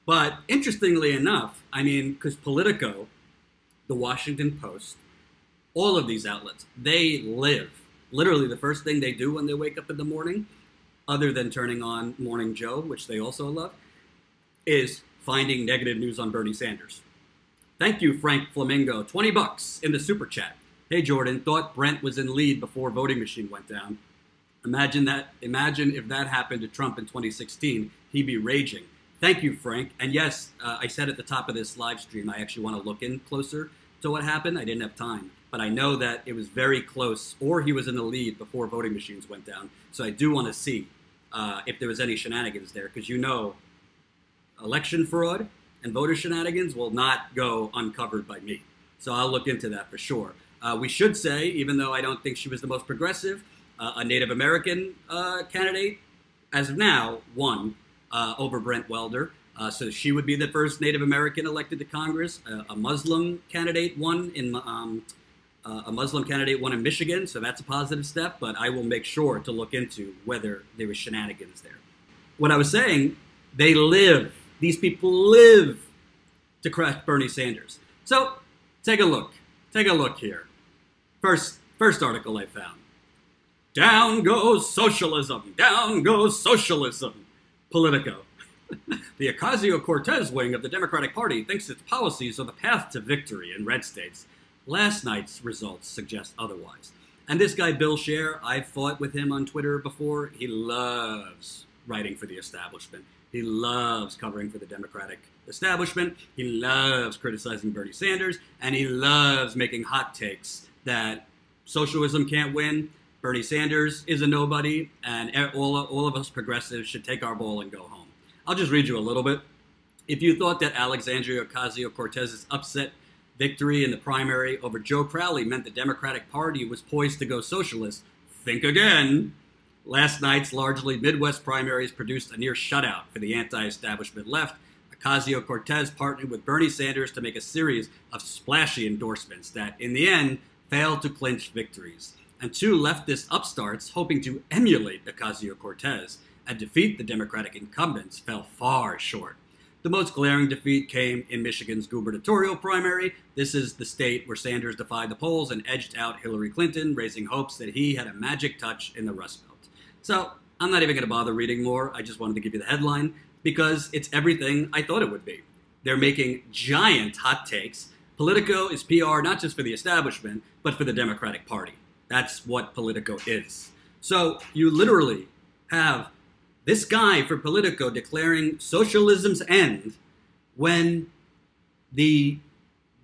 But interestingly enough, I mean, because Politico, the Washington Post, all of these outlets, they live. Literally, the first thing they do when they wake up in the morning, other than turning on Morning Joe, which they also love, is finding negative news on Bernie Sanders. Thank you, Frank Flamingo. 20 bucks in the super chat. Hey, Jordan, thought Brent was in lead before voting machine went down. Imagine that. Imagine if that happened to Trump in 2016. He'd be raging. Thank you, Frank. And yes, I said at the top of this live stream, I actually want to look in closer to what happened. I didn't have time. But I know that it was very close, or he was in the lead before voting machines went down. So I do want to see if there was any shenanigans there, because you know election fraud and voter shenanigans will not go uncovered by me. So I'll look into that for sure. We should say, even though I don't think she was the most progressive, a Native American candidate, as of now, won over Brent Welder. So she would be the first Native American elected to Congress. A Muslim candidate won in Michigan, so that's a positive step. But I will make sure to look into whether there was shenanigans there. What I was saying, they live. These people live to crush Bernie Sanders. So take a look. Take a look here. First article I found. Down goes socialism. Down goes socialism. Politico. The Ocasio-Cortez wing of the Democratic Party thinks its policies are the path to victory in red states. Last night's results suggest otherwise. And this guy, Bill Scher, I've fought with him on Twitter before. He loves writing for the establishment. He loves covering for the Democratic establishment. He loves criticizing Bernie Sanders. And he loves making hot takes that socialism can't win, Bernie Sanders is a nobody, and all of us progressives should take our ball and go home. I'll just read you a little bit. If you thought that Alexandria Ocasio-Cortez's upset victory in the primary over Joe Crowley meant the Democratic Party was poised to go socialist, think again. Last night's largely Midwest primaries produced a near shutout for the anti-establishment left. Ocasio-Cortez partnered with Bernie Sanders to make a series of splashy endorsements that, in the end, failed to clinch victories. And two leftist upstarts hoping to emulate Ocasio-Cortez and defeat the Democratic incumbents fell far short. The most glaring defeat came in Michigan's gubernatorial primary. This is the state where Sanders defied the polls and edged out Hillary Clinton, raising hopes that he had a magic touch in the Rust Belt. So I'm not even going to bother reading more. I just wanted to give you the headline because it's everything I thought it would be. They're making giant hot takes. Politico is PR not just for the establishment, but for the Democratic Party. That's what Politico is. So you literally have this guy for Politico declaring socialism's end when the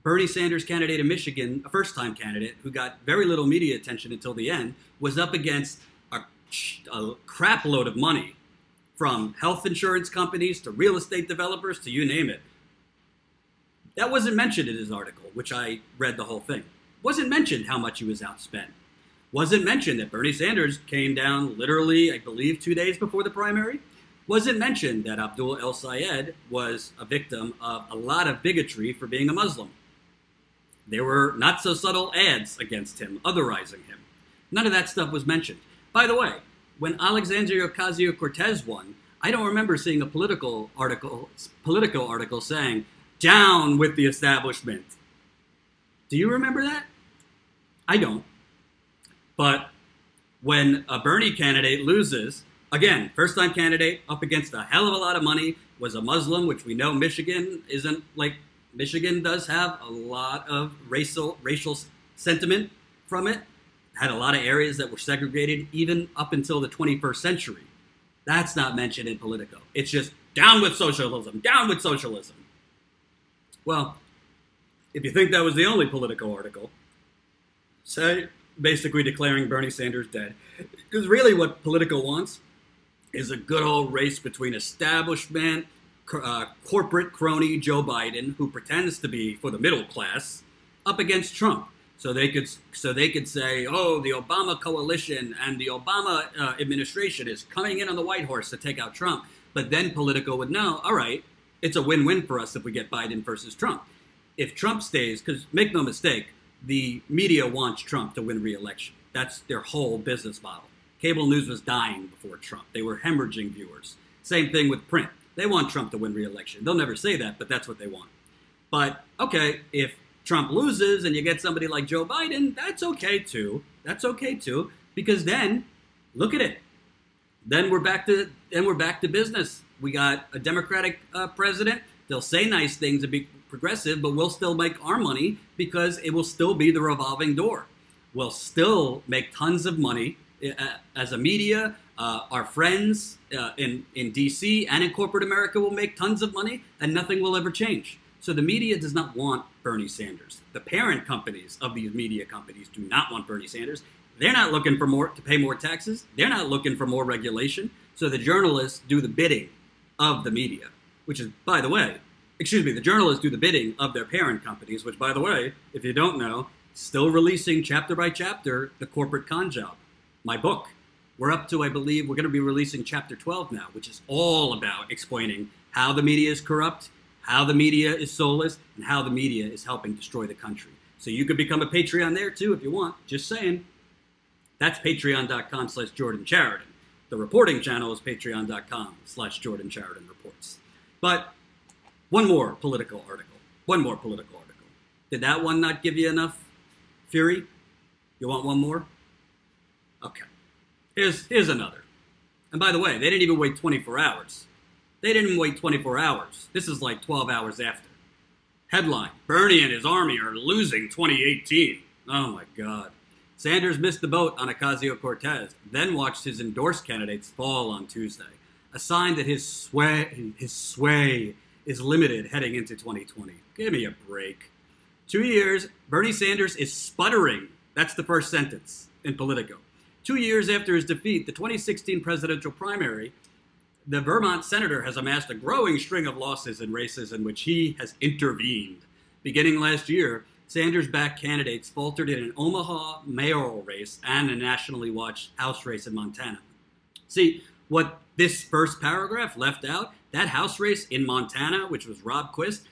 Bernie Sanders candidate in Michigan, a first-time candidate who got very little media attention until the end, was up against a crap load of money from health insurance companies to real estate developers to you name it. That wasn't mentioned in his article, which I read the whole thing. Wasn't mentioned how much he was outspent. Wasn't mentioned that Bernie Sanders came down literally, I believe, 2 days before the primary. Wasn't mentioned that Abdul El Sayed was a victim of a lot of bigotry for being a Muslim. There were not so subtle ads against him, otherizing him. None of that stuff was mentioned. By the way, when Alexandria Ocasio-Cortez won, I don't remember seeing a Politico article saying, "Down with the establishment." Do you remember that? I don't. But when a Bernie candidate loses, again, first-time candidate up against a hell of a lot of money, was a Muslim, which we know Michigan isn't like, Michigan does have a lot of racial sentiment from it. Had a lot of areas that were segregated even up until the 21st century. That's not mentioned in Politico. It's just down with socialism, down with socialism. Well, if you think that was the only Politico article, say basically declaring Bernie Sanders dead. Because really what Politico wants is a good old race between establishment, corporate crony Joe Biden, who pretends to be for the middle class, up against Trump. So they could say, oh, the Obama coalition and the Obama administration is coming in on the white horse to take out Trump. But then Politico would know, all right, it's a win-win for us if we get Biden versus Trump. If Trump stays, because make no mistake, the media wants Trump to win re-election. That's their whole business model. Cable news was dying before Trump. They were hemorrhaging viewers. Same thing with print. They want Trump to win re-election. They'll never say that, but that's what they want. But, okay, if Trump loses and you get somebody like Joe Biden, that's okay too. That's okay too, because then, look at it. Then we're back to business. We got a Democratic president. They'll say nice things and be progressive, but we'll still make our money because it will still be the revolving door. We'll still make tons of money as a media. Our friends in D.C. and in corporate America will make tons of money, and nothing will ever change. So the media does not want Bernie Sanders. The parent companies of these media companies do not want Bernie Sanders. They're not looking for to pay more taxes. They're not looking for more regulation. So the journalists do the bidding of the media, which is, by the way, the journalists do the bidding of their parent companies, which, by the way, if you don't know, still releasing chapter by chapter, The Corporate Con Job, my book. We're up to, I believe, we're going to be releasing chapter 12 now, which is all about explaining how the media is corrupt, how the media is soulless, and how the media is helping destroy the country. So you could become a Patreon there too if you want. Just saying. That's patreon.com/Jordan Chariton. The reporting channel is patreon.com/Jordan Chariton Reports. But one more political article. Did that one not give you enough fury? You want one more? Okay. Here's another. And by the way, they didn't even wait 24 hours. This is like 12 hours after. Headline, Bernie and his army are losing 2018. Oh my God. Sanders missed the boat on Ocasio-Cortez, then watched his endorsed candidates fall on Tuesday, a sign that his sway is limited heading into 2020. Give me a break. 2 years, Bernie Sanders is sputtering. That's the first sentence in Politico. 2 years after his defeat, the 2016 presidential primary, the Vermont senator has amassed a growing string of losses in races in which he has intervened. Beginning last year, Sanders-backed candidates faltered in an Omaha mayoral race and a nationally watched House race in Montana. See, what this first paragraph left out, that House race in Montana, which was Rob Quist,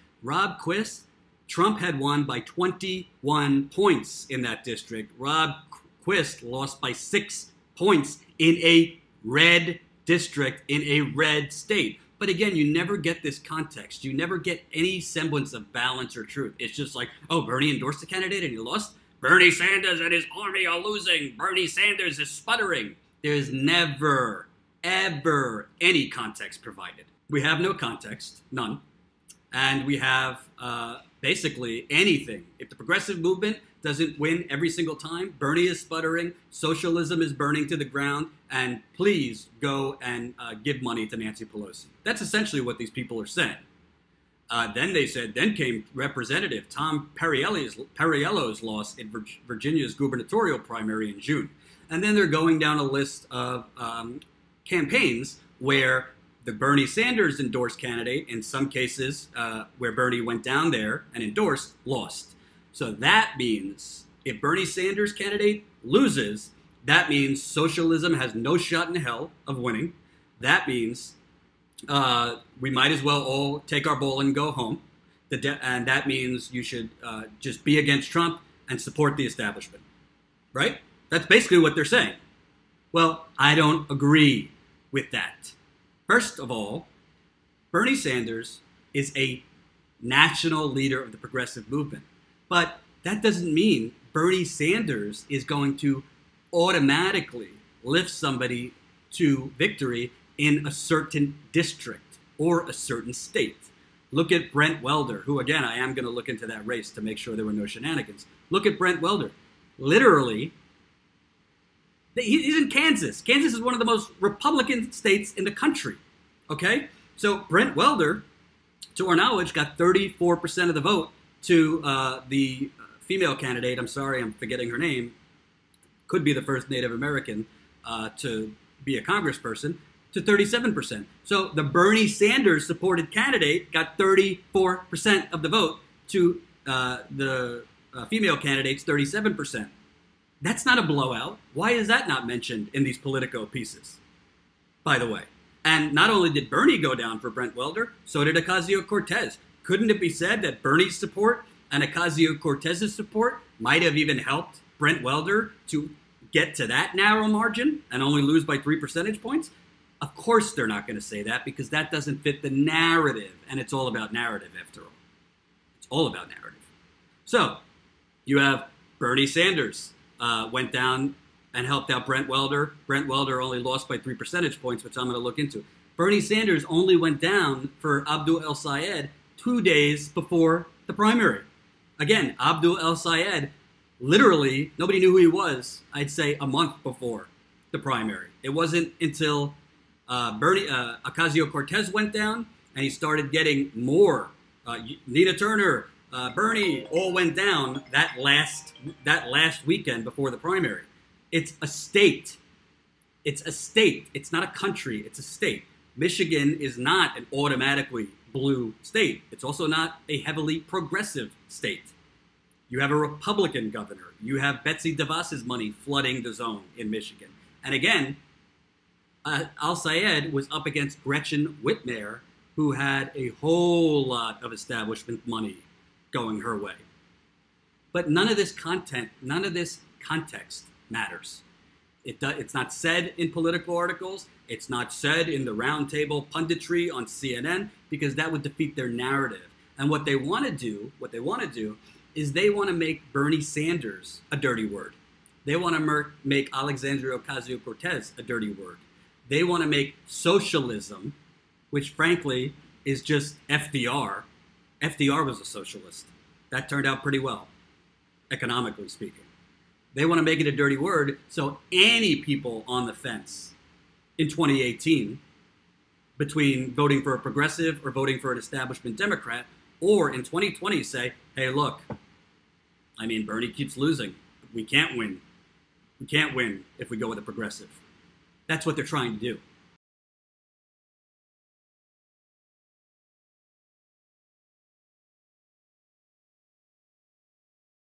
Trump had won by 21 points in that district. Rob Quist lost by 6 points in a red district in a red state. But again, you never get this context. You never get any semblance of balance or truth. It's just like, oh, Bernie endorsed a candidate and he lost? Bernie Sanders and his army are losing. Bernie Sanders is sputtering. There's never, ever any context provided. We have no context, none. And we have basically anything. If the progressive movement doesn't win every single time, Bernie is sputtering, socialism is burning to the ground, and please go and give money to Nancy Pelosi. That's essentially what these people are saying. Then came Representative Tom Perriello's loss in Virginia's gubernatorial primary in June. And then they're going down a list of campaigns where the Bernie Sanders endorsed candidate, in some cases where Bernie went down there and endorsed, lost. So that means if Bernie Sanders' candidate loses, that means socialism has no shot in hell of winning. That means we might as well all take our ball and go home. And that means you should just be against Trump and support the establishment. Right? That's basically what they're saying. Well, I don't agree with that. First of all, Bernie Sanders is a national leader of the progressive movement. But that doesn't mean Bernie Sanders is going to automatically lift somebody to victory in a certain district or a certain state. Look at Brent Welder, who, again, I am going to look into that race to make sure there were no shenanigans. Look at Brent Welder. Literally, he's in Kansas. Kansas is one of the most Republican states in the country. Okay? So Brent Welder, to our knowledge, got 34% of the vote to the female candidate. I'm sorry, I'm forgetting her name. Could be the first Native American to be a congressperson, to 37%. So the Bernie Sanders supported candidate got 34% of the vote to the female candidate's 37%. That's not a blowout. Why is that not mentioned in these Politico pieces, by the way? And not only did Bernie go down for Brent Welder, so did Ocasio-Cortez. Couldn't it be said that Bernie's support and Ocasio-Cortez's support might have even helped Brent Welder to get to that narrow margin and only lose by 3 percentage points? Of course they're not going to say that because that doesn't fit the narrative, and it's all about narrative after all. It's all about narrative. So you have Bernie Sanders went down and helped out Brent Welder. Brent Welder only lost by 3 percentage points, which I'm going to look into. Bernie Sanders only went down for Abdul El Sayed 2 days before the primary. Again, Abdul El Sayed, literally, nobody knew who he was, I'd say a month before the primary. It wasn't until Ocasio-Cortez went down and he started getting more. Nina Turner, Bernie all went down that last weekend before the primary. It's a state. It's a state. It's not a country. It's a state. Michigan is not an automatically blue state. It's also not a heavily progressive state. You have a Republican governor. You have Betsy DeVos's money flooding the zone in Michigan. And again, Al Sayed was up against Gretchen Whitmer, who had a whole lot of establishment money going her way. But none of this content, none of this context matters. It's not said in political articles. It's not said in the roundtable punditry on CNN because that would defeat their narrative. And what they want to do is they want to make Bernie Sanders a dirty word. They want to make Alexandria Ocasio-Cortez a dirty word. They want to make socialism, which frankly is just FDR. FDR was a socialist. That turned out pretty well, economically speaking. They want to make it a dirty word, so any people on the fence in 2018 between voting for a progressive or voting for an establishment Democrat, or in 2020 say, hey, look, I mean, Bernie keeps losing. We can't win. We can't win if we go with a progressive. That's what they're trying to do.